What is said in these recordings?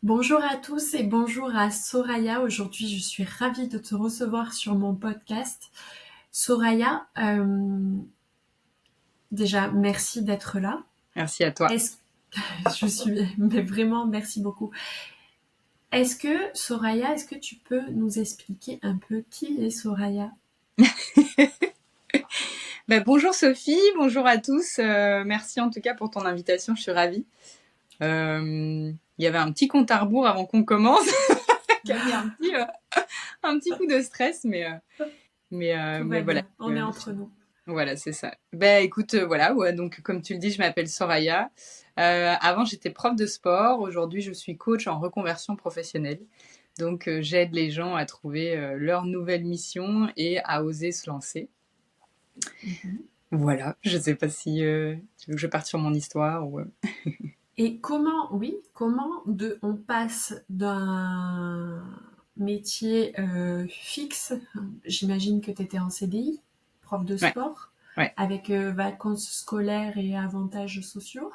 Bonjour à tous et bonjour à Soraya. Aujourd'hui, je suis ravie de te recevoir sur mon podcast. Soraya, déjà, merci d'être là. Merci à toi. Est-ce je suis, mais vraiment, merci beaucoup. Est-ce que, Soraya, est-ce que tu peux nous expliquer un peu qui est Soraya? Bonjour Sophie, bonjour à tous. Merci en tout cas pour ton invitation, je suis ravie. Il y avait un petit compte à rebours avant qu'on commence, qui a mis un petit coup de stress, Tout mais va voilà. bien, on est entre nous. Voilà, c'est ça. Écoute, voilà, ouais, donc comme tu le dis, je m'appelle Soraya. Avant, j'étais prof de sport. Aujourd'hui, je suis coach en reconversion professionnelle. Donc, j'aide les gens à trouver leur nouvelle mission et à oser se lancer. Mhm. Voilà, je sais pas si tu veux que je parte sur mon histoire ou... Et comment, oui, on passe d'un métier fixe, j'imagine que tu étais en CDI, prof de Ouais, sport, ouais. avec vacances scolaires et avantages sociaux.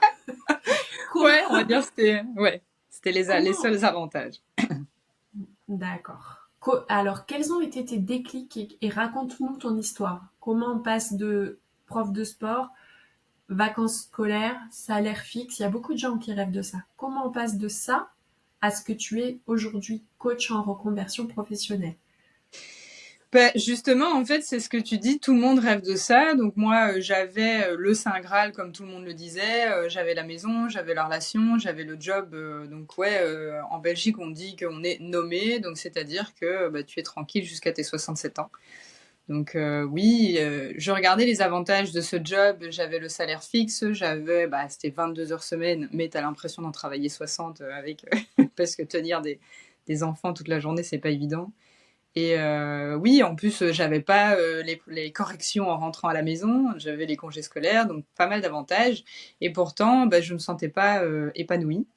Comment, Ouais, on va dire que c'était les comment, seuls avantages. d'accord. Alors, quels ont été tes déclics et raconte-nous ton histoire. Comment on passe de prof de sport, vacances scolaires, salaire fixe, il y a beaucoup de gens qui rêvent de ça. Comment on passe de ça à ce que tu es aujourd'hui coach en reconversion professionnelle? Justement, en fait, c'est ce que tu dis, tout le monde rêve de ça. Donc moi, j'avais le Saint Graal, comme tout le monde le disait. J'avais la maison, j'avais la relation, j'avais le job. Donc ouais, en Belgique, on dit qu'on est nommé, donc c'est-à-dire que tu es tranquille jusqu'à tes 67 ans. Donc oui, je regardais les avantages de ce job. J'avais le salaire fixe, c'était 22 heures semaine, mais t'as l'impression d'en travailler 60 avec parce que tenir des enfants toute la journée, c'est pas évident. Et oui, en plus, j'avais pas les corrections en rentrant à la maison, j'avais les congés scolaires, donc pas mal d'avantages. Et pourtant, je me sentais pas épanouie.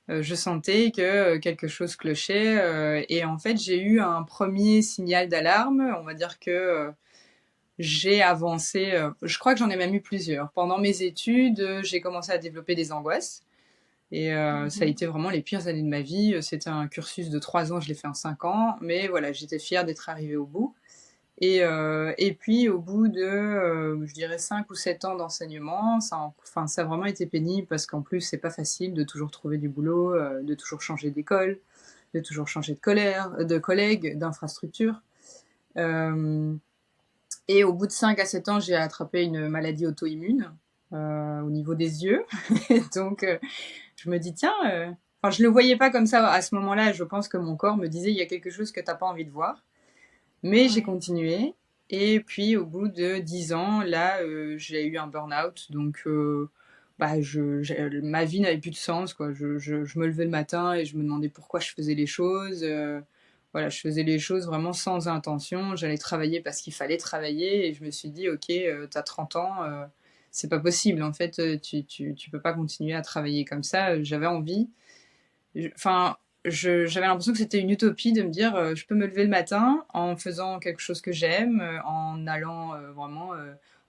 Je sentais que quelque chose clochait. Et en fait, j'ai eu un premier signal d'alarme. On va dire que j'ai avancé. Je crois que j'en ai même eu plusieurs. Pendant mes études, j'ai commencé à développer des angoisses. Et ça a Mhm. été vraiment les pires années de ma vie. C'était un cursus de 3 ans, je l'ai fait en 5 ans. Mais voilà, j'étais fière d'être arrivée au bout. Et puis, au bout de, je dirais, 5 ou 7 ans d'enseignement, ça a vraiment été pénible parce qu'en plus, c'est pas facile de toujours trouver du boulot, de toujours changer d'école, de toujours changer de collègues, d'infrastructure. Euh, et au bout de 5 à 7 ans, j'ai attrapé une maladie auto-immune au niveau des yeux. Donc, je me dis, tiens, enfin, je le voyais pas comme ça à ce moment-là. Je pense que mon corps me disait, il y a quelque chose que t'as pas envie de voir. Mais j'ai Ouais. continué. Et puis, au bout de 10 ans, là, j'ai eu un burn-out. Donc, ma vie n'avait plus de sens, quoi. Je me levais le matin et je me demandais pourquoi je faisais les choses. Voilà, je faisais les choses vraiment sans intention. J'allais travailler parce qu'il fallait travailler. Et je me suis dit, OK, t'as 30 ans, c'est pas possible. En fait, tu peux pas continuer à travailler comme ça. J'avais envie. Enfin, j'avais l'impression que c'était une utopie de me dire je peux me lever le matin en faisant quelque chose que j'aime, en allant vraiment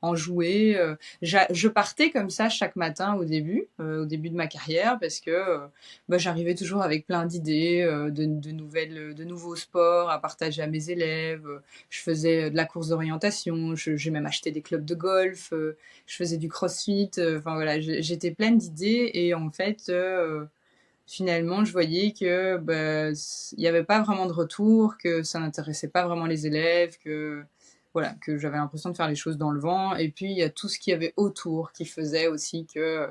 en jouer. Je partais comme ça chaque matin au début de ma carrière, parce que j'arrivais toujours avec plein d'idées, de nouveaux sports à partager à mes élèves. Je faisais de la course d'orientation, j'ai même acheté des clubs de golf, je faisais du crossfit. Enfin voilà, j'étais pleine d'idées et en fait finalement, je voyais que il n'y avait pas vraiment de retour, que ça n'intéressait pas vraiment les élèves, que voilà, que j'avais l'impression de faire les choses dans le vent. Et puis il y a tout ce qu'il y avait autour qui faisait aussi que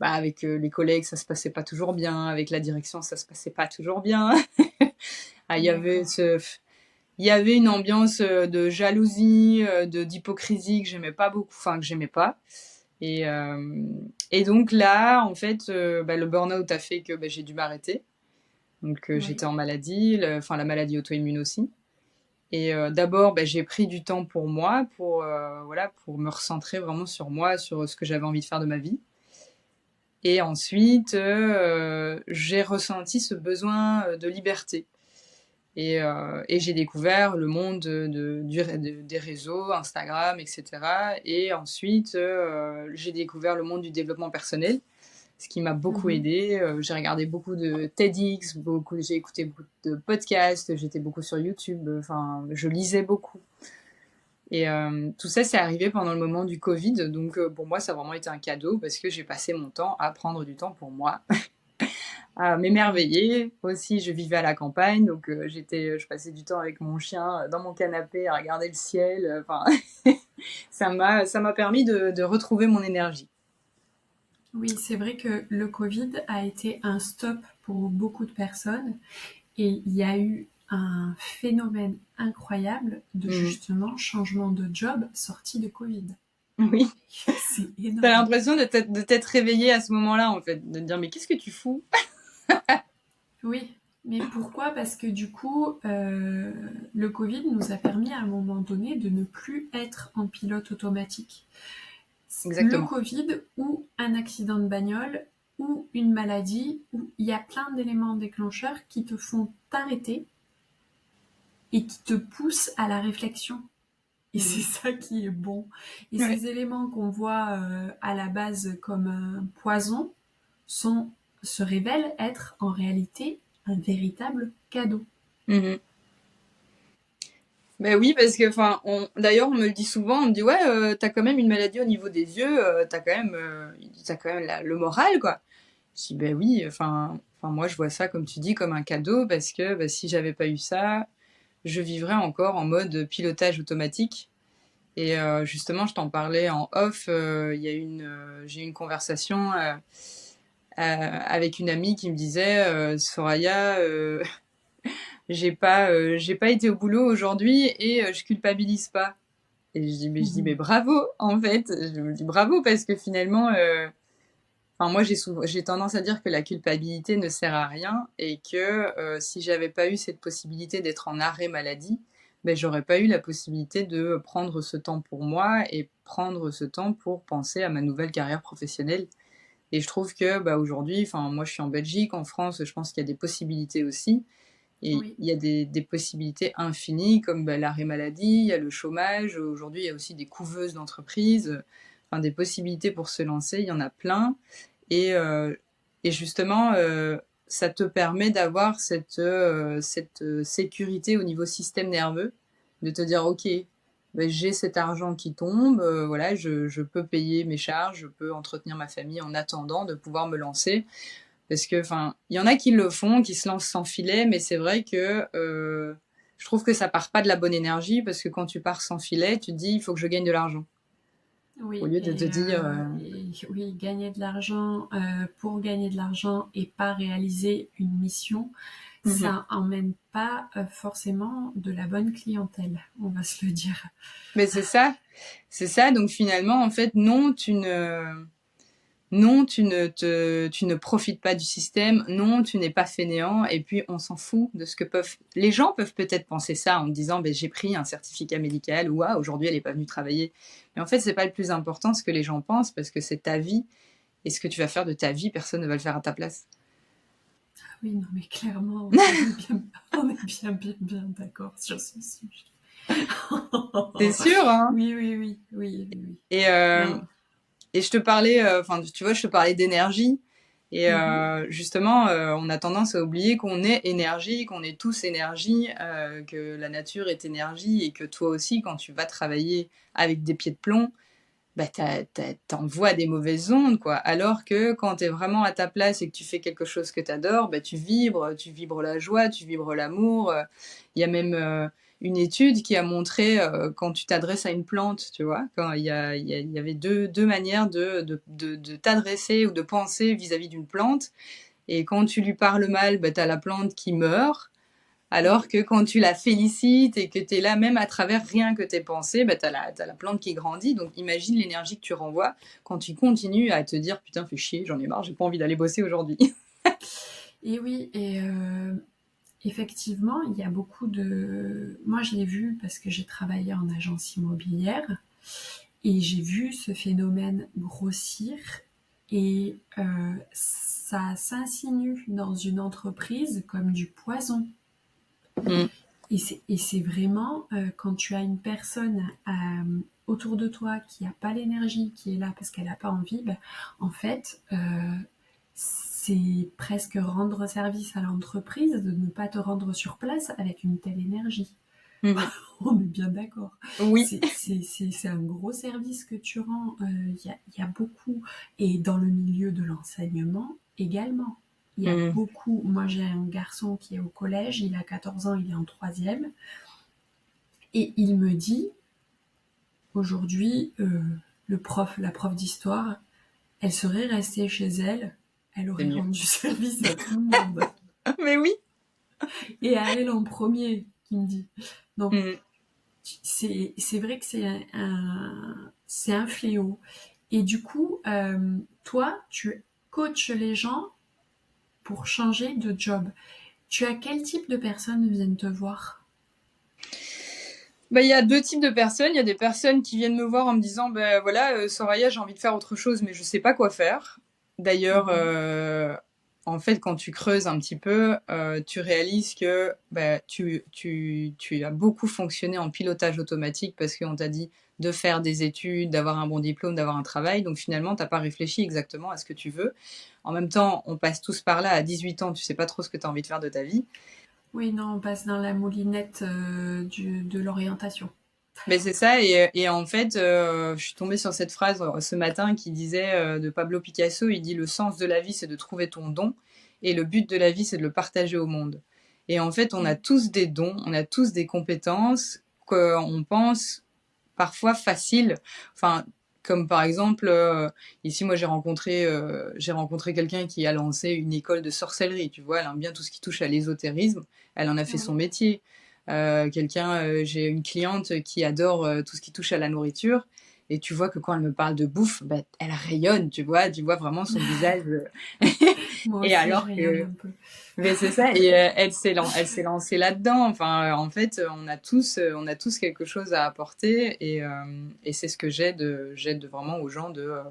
avec les collègues ça se passait pas toujours bien, avec la direction ça se passait pas toujours bien. Ah, D'accord. il y avait une ambiance de jalousie, de d'hypocrisie que j'aimais pas beaucoup, enfin que j'aimais pas. Et, euh, et donc là, en fait, le burn-out a fait que j'ai dû m'arrêter. Donc Oui. j'étais en maladie, enfin la maladie auto-immune aussi. Et d'abord, j'ai pris du temps pour moi, voilà, pour me recentrer vraiment sur moi, sur ce que j'avais envie de faire de ma vie. Et ensuite, j'ai ressenti ce besoin de liberté. Et j'ai découvert le monde des réseaux, Instagram, etc. Et ensuite, j'ai découvert le monde du développement personnel. ce qui m'a beaucoup Mhm. aidée. J'ai regardé beaucoup de TEDx, j'ai écouté beaucoup de podcasts, j'étais beaucoup sur YouTube, enfin, je lisais beaucoup. Et tout ça, c'est arrivé pendant le moment du Covid. Donc, pour moi, ça a vraiment été un cadeau parce que j'ai passé mon temps à prendre du temps pour moi, à Oui. m'émerveiller. Aussi, je vivais à la campagne, donc je passais du temps avec mon chien dans mon canapé à regarder le ciel. Enfin, ça m'a permis de retrouver mon énergie. Oui, c'est vrai que le Covid a été un stop pour beaucoup de personnes et il y a eu un phénomène incroyable de Mhm. justement changement de job sorti de Covid. Oui, C'est t'as énorme. l'impression de t'être réveillé à ce moment-là, en fait, de te dire mais qu'est-ce que tu fous? Oui, mais pourquoi? Parce que du coup, le Covid nous a permis à un moment donné de ne plus être en pilote automatique. Le Exactement. Covid ou un accident de bagnole ou une maladie, où il y a plein d'éléments déclencheurs qui te font t'arrêter et qui te poussent à la réflexion. Et c'est Mhm. ça qui est bon. Et Ouais. ces éléments qu'on voit à la base comme un poison sont, se révèlent être en réalité un véritable cadeau. Mhm. Ben oui, parce que, enfin, d'ailleurs, on me le dit souvent, on me dit, ouais, t'as quand même une maladie au niveau des yeux, t'as quand même le moral, quoi. Je dis, ben oui, enfin, moi, je vois ça, comme tu dis, comme un cadeau, parce que bah, si j'avais pas eu ça, je vivrais encore en mode pilotage automatique. Et justement, je t'en parlais en off, j'ai eu une conversation avec une amie qui me disait, Soraya, j'ai pas été au boulot aujourd'hui et je culpabilise pas. Et je dis, mais Mhm. bravo, en fait. Je me dis bravo parce que finalement, enfin, moi, j'ai tendance à dire que la culpabilité ne sert à rien et que si j'avais pas eu cette possibilité d'être en arrêt maladie, ben, j'aurais pas eu la possibilité de prendre ce temps pour moi et prendre ce temps pour penser à ma nouvelle carrière professionnelle. Et je trouve que bah, aujourd'hui, enfin, moi, je suis en Belgique, en France, je pense qu'il y a des possibilités aussi. Et Oui, il y a des possibilités infinies comme bah, l'arrêt maladie, il y a le chômage, aujourd'hui il y a aussi des couveuses d'entreprises, enfin des possibilités pour se lancer, il y en a plein. Et, et justement, ça te permet d'avoir cette sécurité au niveau système nerveux, de te dire, OK, ben, j'ai cet argent qui tombe, voilà, je peux payer mes charges, je peux entretenir ma famille en attendant de pouvoir me lancer. Parce que, enfin, il y en a qui le font, qui se lancent sans filet, mais c'est vrai que je trouve que ça part pas de la bonne énergie, parce que quand tu pars sans filet, tu te dis, il faut que je gagne de l'argent. Au oui, lieu de te dire, et oui, gagner de l'argent pour gagner de l'argent et pas réaliser une mission, mhm. ça emmène pas forcément de la bonne clientèle, on va se le dire. Mais c'est ça. C'est ça. Donc finalement, en fait, non, non, tu ne profites pas du système. Non, tu n'es pas fainéant. Et puis, on s'en fout de ce que les gens peuvent peut-être penser ça en me disant, ben, j'ai pris un certificat médical ou, ah, aujourd'hui, elle n'est pas venue travailler. Mais en fait, c'est pas le plus important ce que les gens pensent parce que c'est ta vie. Et ce que tu vas faire de ta vie, personne ne va le faire à ta place. Oui, non, mais clairement, on est bien d'accord sur ce sujet. C'est sûr, hein. Oui, oui, oui, oui, oui, oui. Et, Non. et je te parlais, enfin, tu vois, je te parlais d'énergie. Et Mhm. justement, on a tendance à oublier qu'on est énergie, qu'on est tous énergie, que la nature est énergie et que toi aussi, quand tu vas travailler avec des pieds de plomb, bah, t'envoies des mauvaises ondes, quoi. Alors que quand t'es vraiment à ta place et que tu fais quelque chose que t'adores, bah, tu vibres la joie, tu vibres l'amour. Il y a même une étude qui a montré quand tu t'adresses à une plante, tu vois, quand il y avait deux manières de t'adresser ou de penser vis-à-vis d'une plante. Et quand tu lui parles mal, bah, t'as la plante qui meurt. Alors Oui. que quand tu la félicites et que tu es là même à travers rien que tes pensées, bah, t'as la plante qui grandit. Donc imagine l'énergie que tu renvoies quand tu continues à te dire putain fais chier, j'en ai marre, j'ai pas envie d'aller bosser aujourd'hui. Et oui, et effectivement, il y a beaucoup de... Moi, je l'ai vu parce que j'ai travaillé en agence immobilière et j'ai vu ce phénomène grossir et ça s'insinue dans une entreprise comme du poison. Mm, Et c'est vraiment quand tu as une personne autour de toi qui n'a pas l'énergie, qui est là parce qu'elle n'a pas envie, ben, en fait, c'est presque rendre service à l'entreprise de ne pas te rendre sur place avec une telle énergie. Mhm. On est bien d'accord. Oui. C'est un gros service que tu rends. Il y a beaucoup, et dans le milieu de l'enseignement également. Il y a Mhm. beaucoup. Moi, j'ai un garçon qui est au collège, il a 14 ans, il est en troisième, et il me dit, aujourd'hui, la prof d'histoire, elle serait restée chez elle, elle C'est aurait mieux. rendu service à tout le monde. Mais oui. Et à elle en premier, qui me dit. Donc, Mhm. c'est vrai que c'est un fléau. Et du coup, toi, tu coaches les gens pour changer de job. Tu as quel type de personnes viennent te voir? Bah, il y a deux types de personnes. Il y a des personnes qui viennent me voir en me disant, ben voilà, Soraya, j'ai envie de faire autre chose, mais je sais pas quoi faire. D'ailleurs, Mhm. en fait, quand tu creuses un petit peu, tu réalises que bah, tu as beaucoup fonctionné en pilotage automatique parce qu'on t'a dit de faire des études, d'avoir un bon diplôme, d'avoir un travail. Donc finalement, t'as pas réfléchi exactement à ce que tu veux. En même temps, on passe tous par là. À 18 ans, tu sais pas trop ce que tu as envie de faire de ta vie. Oui, non, on passe dans la moulinette de l'orientation. Mais c'est ça, et en fait, je suis tombée sur cette phrase ce matin qui disait de Pablo Picasso, il dit le sens de la vie c'est de trouver ton don, et le but de la vie c'est de le partager au monde. Et en fait, on a tous des dons, on a tous des compétences qu'on pense parfois faciles. Enfin, comme par exemple, ici moi j'ai rencontré quelqu'un qui a lancé une école de sorcellerie, tu vois, elle aime bien tout ce qui touche à l'ésotérisme, elle en a fait son Oui. métier. J'ai une cliente qui adore tout ce qui touche à la nourriture. Et tu vois que quand elle me parle de bouffe, bah, elle rayonne, tu vois vraiment son visage. Moi Et aussi, je alors rayonne que, un peu. mais c'est ça, et elle s'est lancée là-dedans. Enfin, en fait, on a tous quelque chose à apporter, et c'est ce que j'aide vraiment aux gens de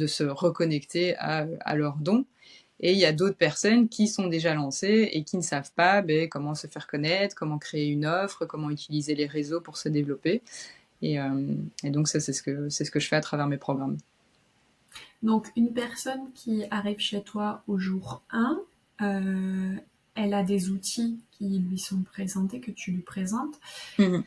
se reconnecter à leurs dons. Et il y a d'autres personnes qui sont déjà lancées et qui ne savent pas ben, comment se faire connaître, comment créer une offre, comment utiliser les réseaux pour se développer. Et donc ça, c'est ce que je fais à travers mes programmes. Donc, une personne qui arrive chez toi au jour 1, euh, elle a des outils qui lui sont présentés, que tu lui présentes. Mhm.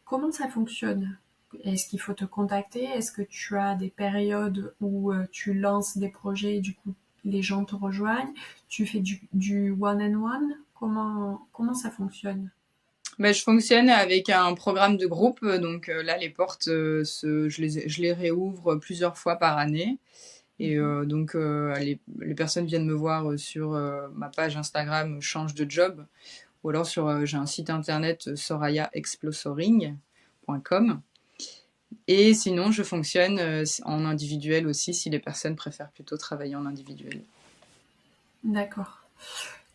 Comment ça fonctionne? Est-ce qu'il faut te contacter? Est-ce que tu as des périodes où tu lances des projets et du coup les gens te rejoignent? Tu fais du one-on-one? Comment ça fonctionne? Ben, je fonctionne avec un programme de groupe, donc là les portes, je les réouvre plusieurs fois par année. Et Mhm. donc les personnes viennent me voir sur ma page Instagram Change de job, ou alors j'ai un site internet sorayaexplosoring.com. Et sinon, je fonctionne en individuel aussi si les personnes préfèrent plutôt travailler en individuel. D'accord.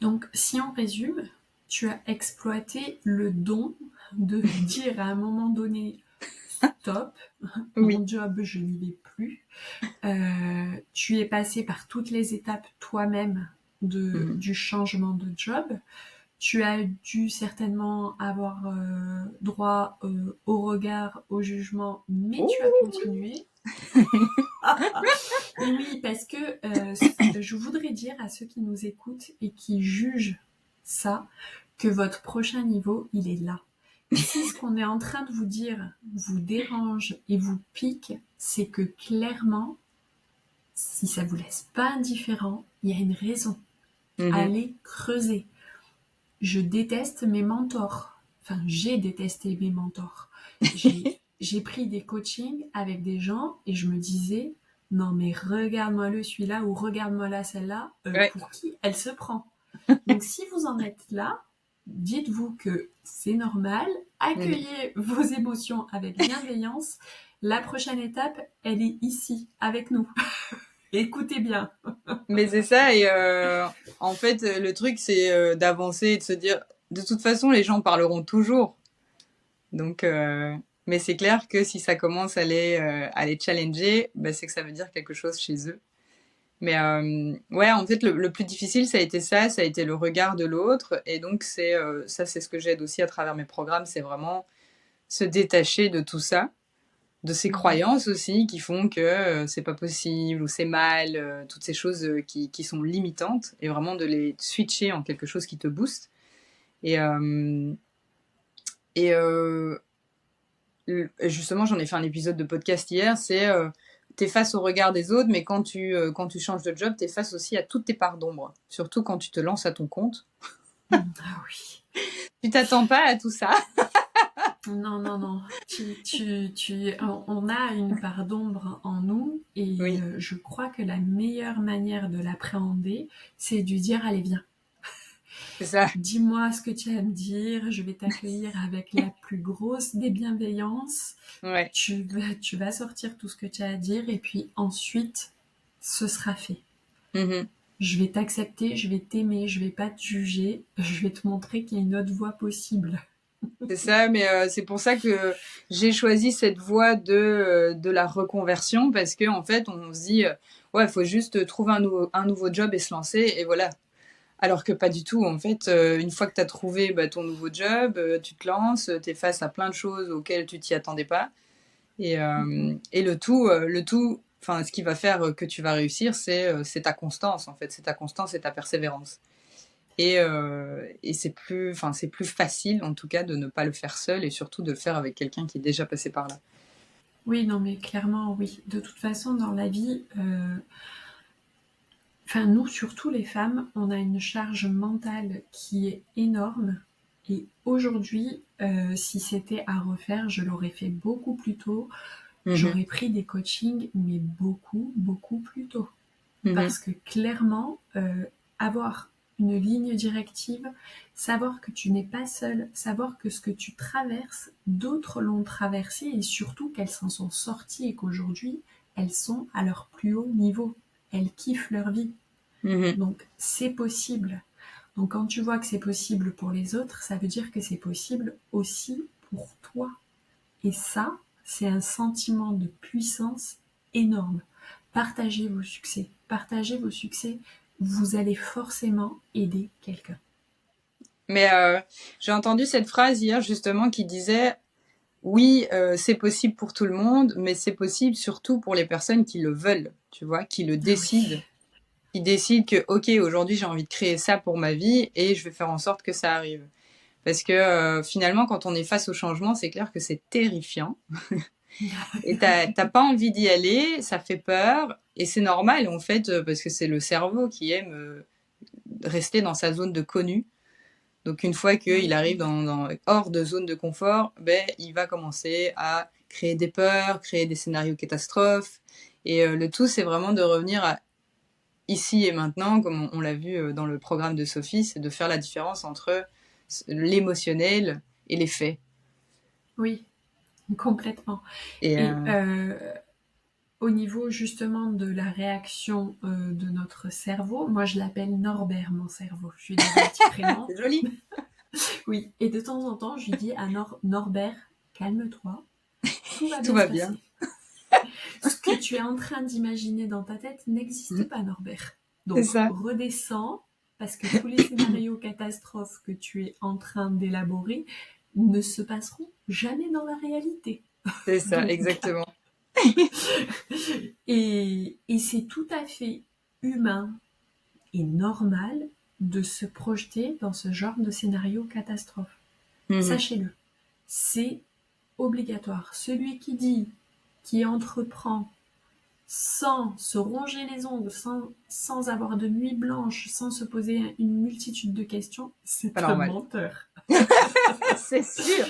Donc, si on résume, tu as exploité le don de dire à un moment donné, stop, Oui. mon job, je n'y vais plus. Tu es passé par toutes les étapes toi-même Mhm. du changement de job. Tu as dû certainement avoir droit au regard, au jugement, mais tu as Oh. continué. Et oui, parce que je voudrais dire à ceux qui nous écoutent et qui jugent ça, que votre prochain niveau, il est là. Si ce qu'on est en train de vous dire vous dérange et vous pique, c'est que clairement, si ça vous laisse pas indifférent, il y a une raison. Mhm. Allez creuser. Je déteste mes mentors. Enfin, j'ai détesté mes mentors. J'ai pris des coachings avec des gens et je me disais, non mais regarde-moi le celui-là ou regarde-moi là celle-là, Ouais. pour qui elle se prend. Donc si vous en êtes là, dites-vous que c'est normal, Mhm. accueillez vos émotions avec bienveillance. La prochaine étape, elle est ici, avec nous. Écoutez bien. Mais c'est ça, et en fait, le truc, c'est d'avancer et de se dire, de toute façon, les gens parleront toujours. Donc, mais c'est clair que si ça commence à les challenger, bah, c'est que ça veut dire quelque chose chez eux. Mais ouais, en fait, le plus difficile, ça a été ça a été le regard de l'autre. Et donc, ça, c'est ce que j'aide aussi à travers mes programmes, c'est vraiment se détacher de tout ça, de ces Mhm. croyances aussi qui font que c'est pas possible ou c'est mal, toutes ces choses qui sont limitantes, et vraiment de les switcher en quelque chose qui te booste. Et, et justement, j'en ai fait un épisode de podcast hier, c'est t'es face au regard des autres, mais quand tu changes de job, t'es face aussi à toutes tes parts d'ombre. Surtout quand tu te lances à ton compte. Ah oui. Tu t'attends pas à tout ça. Non, non, non. On a une part d'ombre en nous et Oui, je crois que la meilleure manière de l'appréhender, c'est de lui dire, allez, viens. c'est ça. Dis-moi ce que tu as à me dire, je vais t'accueillir avec la plus grosse des bienveillances. Ouais. Tu vas sortir tout ce que tu as à dire et puis ensuite, ce sera fait. Mhm. Je vais t'accepter, je vais t'aimer, je vais pas te juger, je vais te montrer qu'il y a une autre voie possible. C'est ça, mais c'est pour ça que j'ai choisi cette voie de la reconversion, parce que en fait, on se dit, ouais, il faut juste trouver un nouveau job et se lancer, et voilà. Alors que pas du tout, en fait, une fois que tu as trouvé ton nouveau job, tu te lances, tu es face à plein de choses auxquelles tu t'y attendais pas. Et le tout, enfin, ce qui va faire que tu vas réussir, c'est ta constance, en fait. C'est ta constance et ta persévérance. Et c'est plus facile, en tout cas, de ne pas le faire seul et surtout de le faire avec quelqu'un qui est déjà passé par là. Oui, non, mais clairement, oui. De toute façon, dans la vie, enfin, nous, surtout les femmes, on a une charge mentale qui est énorme. Et aujourd'hui, si c'était à refaire, je l'aurais fait beaucoup plus tôt. Mhm, J'aurais pris des coachings, mais beaucoup, beaucoup plus tôt. mhm, Parce que clairement, avoir une ligne directive, savoir que tu n'es pas seul, savoir que ce que tu traverses, d'autres l'ont traversé et surtout qu'elles s'en sont sorties et qu'aujourd'hui, elles sont à leur plus haut niveau. Elles kiffent leur vie. mhm. Donc, c'est possible. Donc, quand tu vois que c'est possible pour les autres, ça veut dire que c'est possible aussi pour toi. Et ça, c'est un sentiment de puissance énorme. Partagez vos succès. Partagez vos succès. Vous allez forcément aider quelqu'un. Mais j'ai entendu cette phrase hier, justement, qui disait, oui, c'est possible pour tout le monde, mais c'est possible surtout pour les personnes qui le veulent, tu vois, qui le Ah oui. décident, qui décident que, ok, aujourd'hui j'ai envie de créer ça pour ma vie et je vais faire en sorte que ça arrive. Parce que finalement, quand on est face au changement, c'est clair que c'est terrifiant. Et t'as pas envie d'y aller, ça fait peur. Et c'est normal, en fait, parce que c'est le cerveau qui aime rester dans sa zone de connu. Donc une fois qu'il Oui, arrive hors de zone de confort, ben, il va commencer à créer des peurs, créer des scénarios catastrophes. Et le tout, c'est vraiment de revenir à ici et maintenant, comme on l'a vu dans le programme de Sophie, c'est de faire la différence entre l'émotionnel et les faits. oui, complètement. Et Et au niveau justement de la réaction de notre cerveau, moi je l'appelle Norbert, mon cerveau. Je lui ai donné un petit prénom. c'est joli, Oui, et de temps en temps, je lui dis à Norbert, calme-toi, tout va tout bien se va bien. passer. Ce que tu es en train d'imaginer dans ta tête n'existe pas, Norbert. C'est Donc ça. redescends, parce que tous les scénarios catastrophes que tu es en train d'élaborer ne se passeront jamais dans la réalité. C'est ça, Donc, exactement. et c'est tout à fait humain et normal de se projeter dans ce genre de scénario catastrophe. Mhm. Sachez-le, c'est obligatoire. Celui qui entreprend sans se ronger les ongles, sans avoir de nuit blanche, sans se poser une multitude de questions, Pas c'est un normal. menteur. C'est sûr.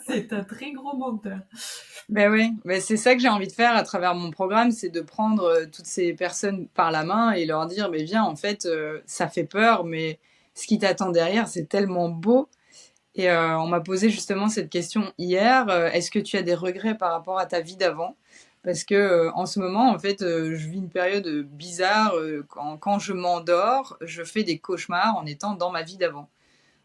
C'est un très gros menteur. Ben oui, ben c'est ça que j'ai envie de faire à travers mon programme, c'est de prendre toutes ces personnes par la main et leur dire, mais viens, en fait, ça fait peur, mais ce qui t'attend derrière, c'est tellement beau. Et on m'a posé justement cette question hier, est-ce que tu as des regrets par rapport à ta vie d'avant? Parce que en ce moment, en fait, je vis une période bizarre. Quand je m'endors, je fais des cauchemars en étant dans ma vie d'avant.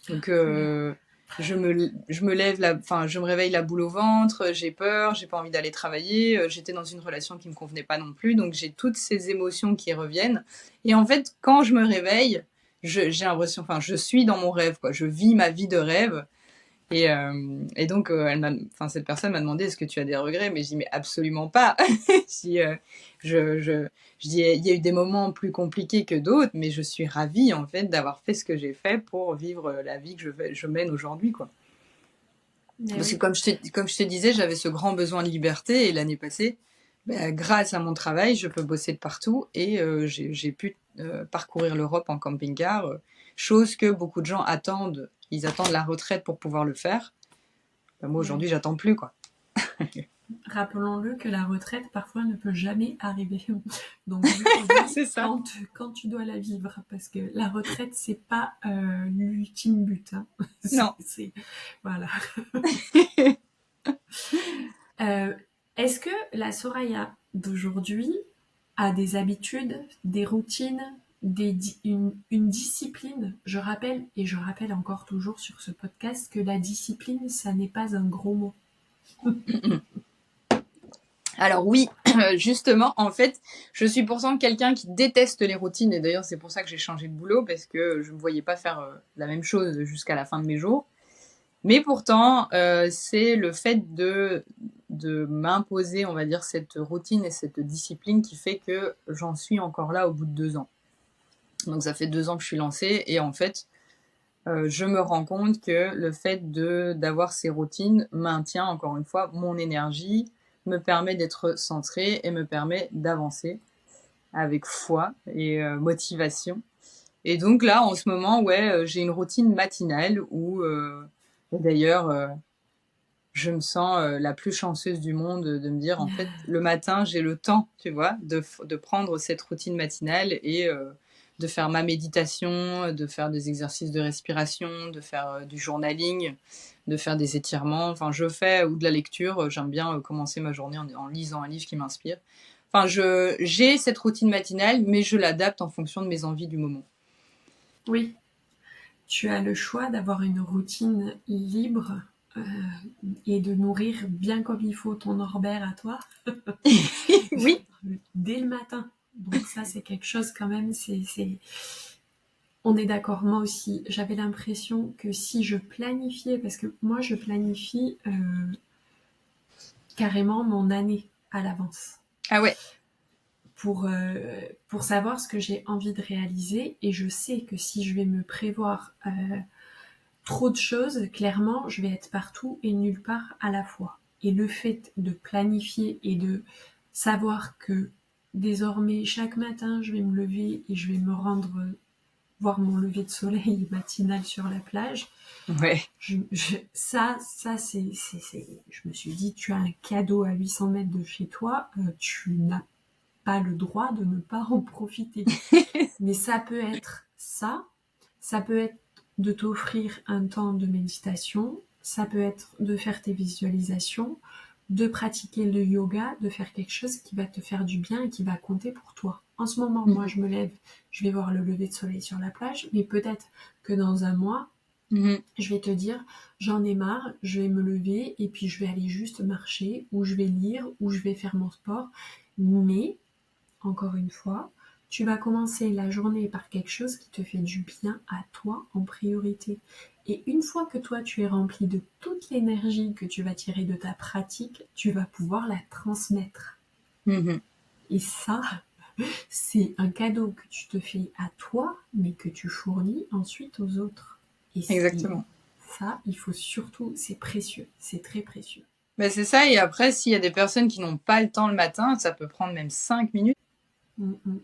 Donc, Oula. je me lève, enfin, je me réveille la boule au ventre, j'ai peur, j'ai pas envie d'aller travailler. J'étais dans une relation qui me convenait pas non plus, donc j'ai toutes ces émotions qui reviennent. Et en fait, quand je me réveille, j'ai l'impression, enfin, je suis dans mon rêve, quoi. Je vis ma vie de rêve. Et donc, cette personne m'a demandé: «Est-ce que tu as des regrets?» Mais je dis: «Mais absolument pas!» Je dis, je dis: «Il y a eu des moments plus compliqués que d'autres, mais je suis ravie, en fait, d'avoir fait ce que j'ai fait pour vivre la vie que je mène aujourd'hui, quoi». Mais Parce que oui, comme je te disais, j'avais ce grand besoin de liberté et l'année passée, grâce à mon travail, je peux bosser de partout et j'ai pu parcourir l'Europe en camping-car, chose que beaucoup de gens attendent. Ils attendent la retraite pour pouvoir le faire. Moi, oui. aujourd'hui, j'attends plus, quoi. Rappelons-le que la retraite, parfois, ne peut jamais arriver. Donc, vis-toi-y C'est ça. quand tu dois la vivre. Parce que la retraite, c'est pas l'ultime but. Hein. Non. Voilà. Euh, Est-ce que la Soraya d'aujourd'hui a des habitudes, des routines, une discipline? Je rappelle encore toujours sur ce podcast que la discipline, ça n'est pas un gros mot. Alors oui, justement, en fait, je suis pourtant quelqu'un qui déteste les routines et d'ailleurs c'est pour ça que j'ai changé de boulot parce que je ne me voyais pas faire la même chose jusqu'à la fin de mes jours. Mais pourtant, c'est le fait de m'imposer, on va dire, cette routine et cette discipline qui fait que j'en suis encore là au bout de 2 ans. Donc ça fait 2 ans que je suis lancée et en fait, je me rends compte que le fait d'avoir ces routines maintient encore une fois mon énergie, me permet d'être centrée et me permet d'avancer avec foi et motivation. Et donc là, en ce moment, ouais, j'ai une routine matinale où, d'ailleurs, je me sens la plus chanceuse du monde de me dire, en fait, le matin, j'ai le temps, tu vois, de prendre cette routine matinale et de faire ma méditation, de faire des exercices de respiration, de faire du journaling, de faire des étirements. Enfin, je fais, ou de la lecture. J'aime bien commencer ma journée en lisant un livre qui m'inspire. Enfin, j'ai cette routine matinale, mais je l'adapte en fonction de mes envies du moment. Oui, tu as le choix d'avoir une routine libre euh, et de nourrir bien comme il faut ton Norbert à toi Oui. dès le matin. Donc ça, c'est quelque chose quand même, On est d'accord, moi aussi, j'avais l'impression que si je planifiais, parce que moi je planifie carrément mon année à l'avance Ah ouais. pour savoir ce que j'ai envie de réaliser et je sais que si je vais me prévoir trop de choses, clairement, je vais être partout et nulle part à la fois. Et le fait de planifier et de savoir que désormais, chaque matin, je vais me lever et je vais me rendre voir mon lever de soleil matinal sur la plage. Ouais. Je me suis dit, tu as un cadeau à 800 mètres de chez toi, tu n'as pas le droit de ne pas en profiter. Mais ça peut être ça peut être de t'offrir un temps de méditation, ça peut être de faire tes visualisations, de pratiquer le yoga, de faire quelque chose qui va te faire du bien et qui va compter pour toi. En ce moment, moi, je me lève, je vais voir le lever de soleil sur la plage, mais peut-être que dans un mois, je vais te dire, j'en ai marre, je vais me lever et puis je vais aller juste marcher, ou je vais lire, ou je vais faire mon sport. Mais encore une fois, tu vas commencer la journée par quelque chose qui te fait du bien à toi en priorité. Et une fois que toi tu es rempli de toute l'énergie que tu vas tirer de ta pratique, tu vas pouvoir la transmettre. Mhm. Et ça, c'est un cadeau que tu te fais à toi, mais que tu fournis ensuite aux autres. Et Exactement. ça, il faut surtout, c'est précieux, c'est très précieux. Ben c'est ça, et après, s'il y a des personnes qui n'ont pas le temps le matin, ça peut prendre même 5 minutes. Mm, mm.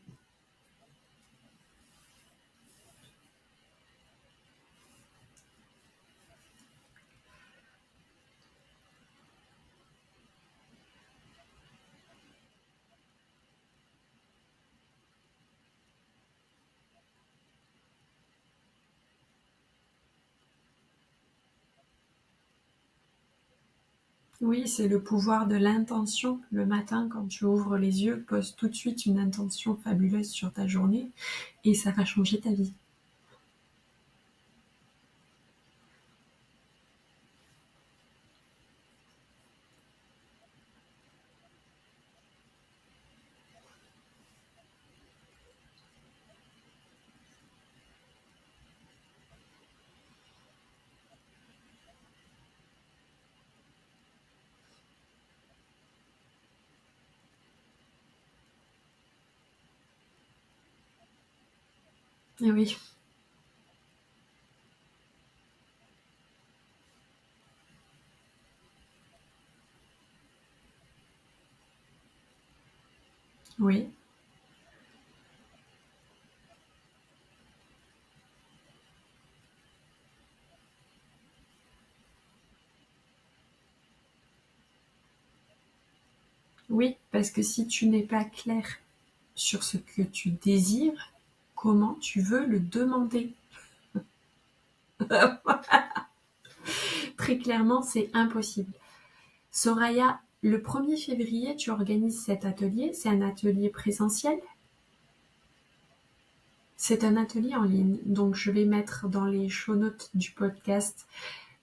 Oui, c'est le pouvoir de l'intention. Le matin, quand tu ouvres les yeux, pose tout de suite une intention fabuleuse sur ta journée et ça va changer ta vie. Et oui. Oui. Oui, parce que si tu n'es pas clair sur ce que tu désires, comment tu veux le demander? Très clairement, c'est impossible. Soraya, le 1er février, tu organises cet atelier. C'est un atelier présentiel? C'est un atelier en ligne. Donc, je vais mettre dans les show notes du podcast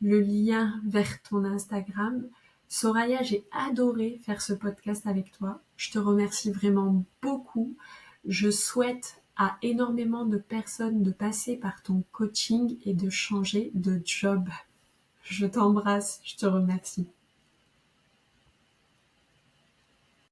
le lien vers ton Instagram. Soraya, j'ai adoré faire ce podcast avec toi. Je te remercie vraiment beaucoup. Je souhaite à énormément de personnes de passer par ton coaching et de changer de job. Je t'embrasse, je te remercie.